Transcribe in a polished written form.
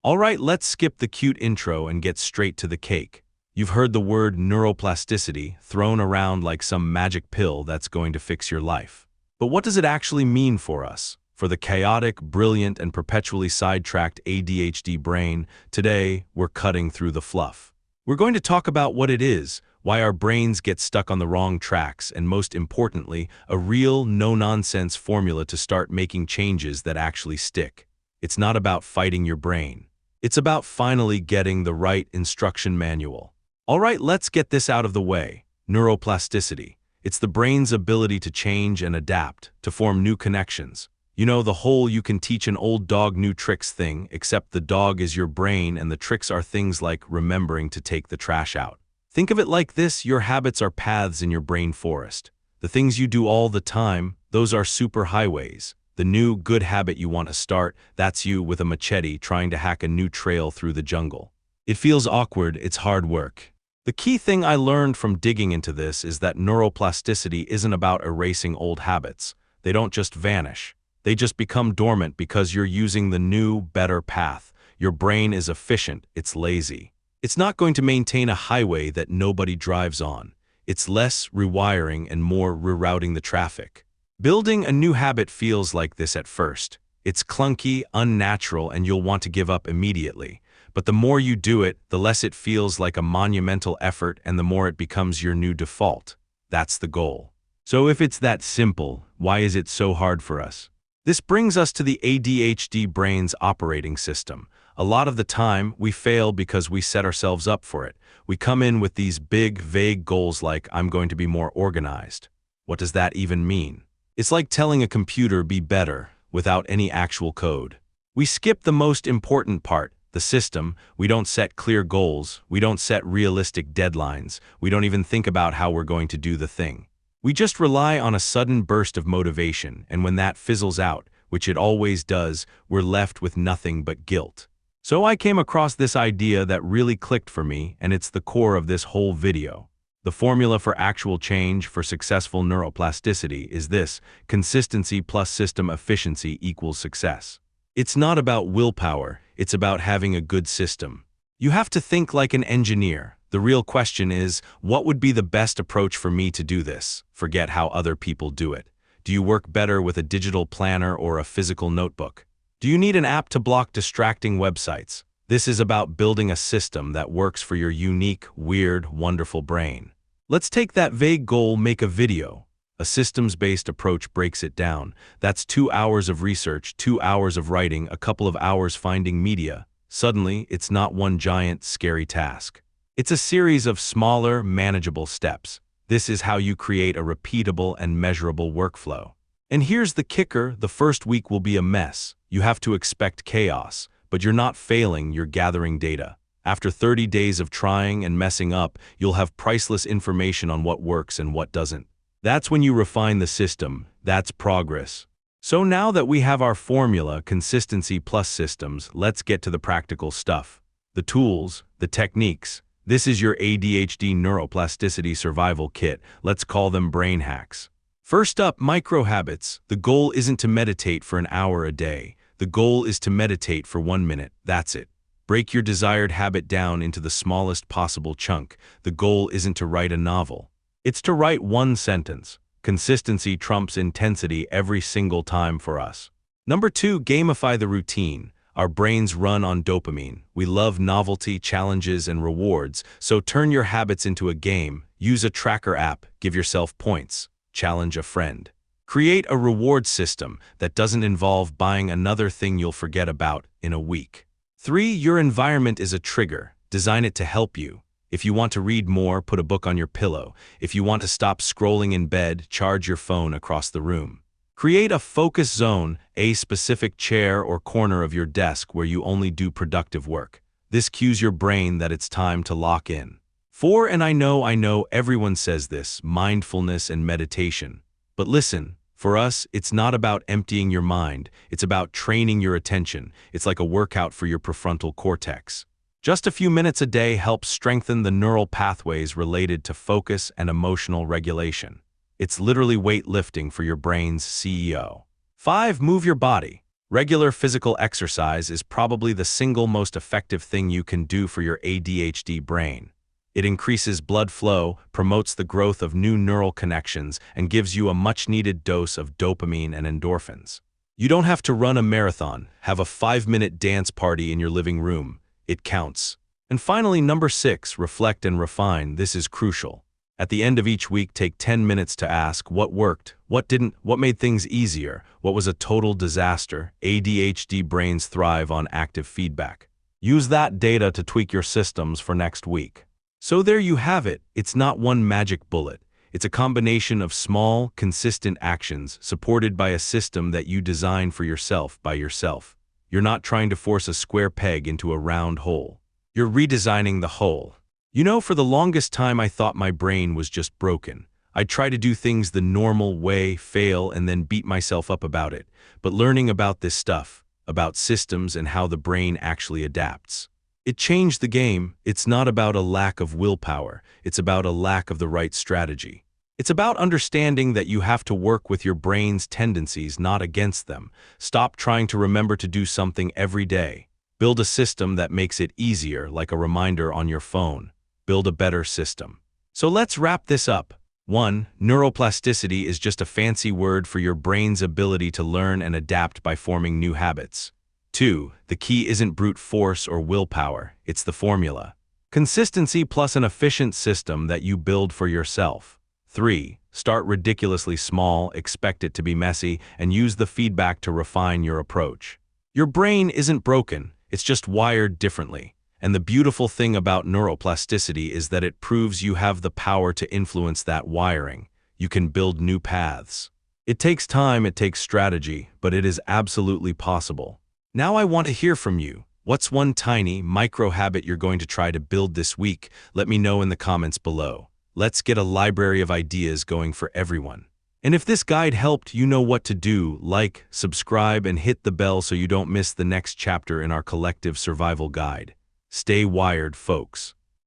Alright, let's skip the cute intro and get straight to the cake. You've heard the word neuroplasticity thrown around like some magic pill that's going to fix your life. But what does it actually mean for us? For the chaotic, brilliant, and perpetually sidetracked ADHD brain, today we're cutting through the fluff. We're going to talk about what it is, why our brains get stuck on the wrong tracks, and most importantly, a real, no-nonsense formula to start making changes that actually stick. It's not about fighting your brain. It's about finally getting the right instruction manual. Alright, let's get this out of the way. Neuroplasticity. It's the brain's ability to change and adapt, to form new connections. You know, the whole you can teach an old dog new tricks thing, except the dog is your brain and the tricks are things like remembering to take the trash out. Think of it like this: your habits are paths in your brain forest. The things you do all the time, those are superhighways. The new good habit you want to start, that's you with a machete trying to hack a new trail through the jungle. It feels awkward, it's hard work. The key thing I learned from digging into this is that neuroplasticity isn't about erasing old habits. They don't just vanish. They just become dormant because you're using the new, better path. Your brain is efficient, it's lazy. It's not going to maintain a highway that nobody drives on. It's less rewiring and more rerouting the traffic. Building a new habit feels like this at first. It's clunky, unnatural, and you'll want to give up immediately. But the more you do it, the less it feels like a monumental effort and the more it becomes your new default. That's the goal. So if it's that simple, why is it so hard for us? This brings us to the ADHD brain's operating system. A lot of the time, we fail because we set ourselves up for it. We come in with these big, vague goals like, I'm going to be more organized. What does that even mean? It's like telling a computer be better without any actual code. We skip the most important part, the system. We don't set clear goals. We don't set realistic deadlines. We don't even think about how we're going to do the thing. We just rely on a sudden burst of motivation, and when that fizzles out, which it always does, we're left with nothing but guilt. So I came across this idea that really clicked for me, and it's the core of this whole video. The formula for actual change for successful neuroplasticity is this: consistency plus system efficiency equals success. It's not about willpower, it's about having a good system. You have to think like an engineer. The real question is, what would be the best approach for me to do this? Forget how other people do it. Do you work better with a digital planner or a physical notebook? Do you need an app to block distracting websites? This is about building a system that works for your unique, weird, wonderful brain. Let's take that vague goal, make a video. A systems-based approach breaks it down. That's 2 hours of research, 2 hours of writing, a couple of hours finding media. Suddenly, it's not one giant, scary task. It's a series of smaller, manageable steps. This is how you create a repeatable and measurable workflow. And here's the kicker: the first week will be a mess. You have to expect chaos, but you're not failing, you're gathering data. After 30 days of trying and messing up, you'll have priceless information on what works and what doesn't. That's when you refine the system. That's progress. So now that we have our formula, consistency plus systems, let's get to the practical stuff. The tools, the techniques. This is your ADHD neuroplasticity survival kit. Let's call them brain hacks. First up, micro habits. The goal isn't to meditate for an hour a day. The goal is to meditate for 1 minute. That's it. Break your desired habit down into the smallest possible chunk. The goal isn't to write a novel. It's to write 1 sentence. Consistency trumps intensity every single time for us. Number 2, gamify the routine. Our brains run on dopamine. We love novelty, challenges, and rewards, so turn your habits into a game. Use a tracker app, give yourself points. Challenge a friend. Create a reward system that doesn't involve buying another thing you'll forget about in a week. 3, your environment is a trigger. Design it to help you. If you want to read more, put a book on your pillow. If you want to stop scrolling in bed, charge your phone across the room. Create a focus zone, a specific chair or corner of your desk where you only do productive work. This cues your brain that it's time to lock in. 4, and I know everyone says this, mindfulness and meditation. But listen, for us, it's not about emptying your mind. It's about training your attention. It's like a workout for your prefrontal cortex. Just a few minutes a day helps strengthen the neural pathways related to focus and emotional regulation. It's literally weightlifting for your brain's CEO. 5, move your body. Regular physical exercise is probably the single most effective thing you can do for your ADHD brain. It increases blood flow, promotes the growth of new neural connections, and gives you a much-needed dose of dopamine and endorphins. You don't have to run a marathon, have a 5-minute dance party in your living room. It counts. And finally, number 6, reflect and refine. This is crucial. At the end of each week, take 10 minutes to ask what worked, what didn't, what made things easier, what was a total disaster. ADHD brains thrive on active feedback. Use that data to tweak your systems for next week. So there you have it. It's not one magic bullet. It's a combination of small, consistent actions supported by a system that you design for yourself by yourself. You're not trying to force a square peg into a round hole. You're redesigning the whole. You know, for the longest time I thought my brain was just broken. I'd try to do things the normal way, fail, and then beat myself up about it. But learning about this stuff, about systems and how the brain actually adapts, it changed the game. It's not about a lack of willpower. It's about a lack of the right strategy. It's about understanding that you have to work with your brain's tendencies, not against them. Stop trying to remember to do something every day. Build a system that makes it easier, like a reminder on your phone. Build a better system. So let's wrap this up. 1. Neuroplasticity is just a fancy word for your brain's ability to learn and adapt by forming new habits. 2. The key isn't brute force or willpower, it's the formula. Consistency plus an efficient system that you build for yourself. 3. Start ridiculously small, expect it to be messy, and use the feedback to refine your approach. Your brain isn't broken, it's just wired differently. And the beautiful thing about neuroplasticity is that it proves you have the power to influence that wiring. You can build new paths. It takes time, it takes strategy, but it is absolutely possible. Now I want to hear from you. What's one tiny, micro habit you're going to try to build this week? Let me know in the comments below. Let's get a library of ideas going for everyone. And if this guide helped, you know what to do. Like, subscribe, and hit the bell so you don't miss the next chapter in our collective survival guide. Stay wired, folks.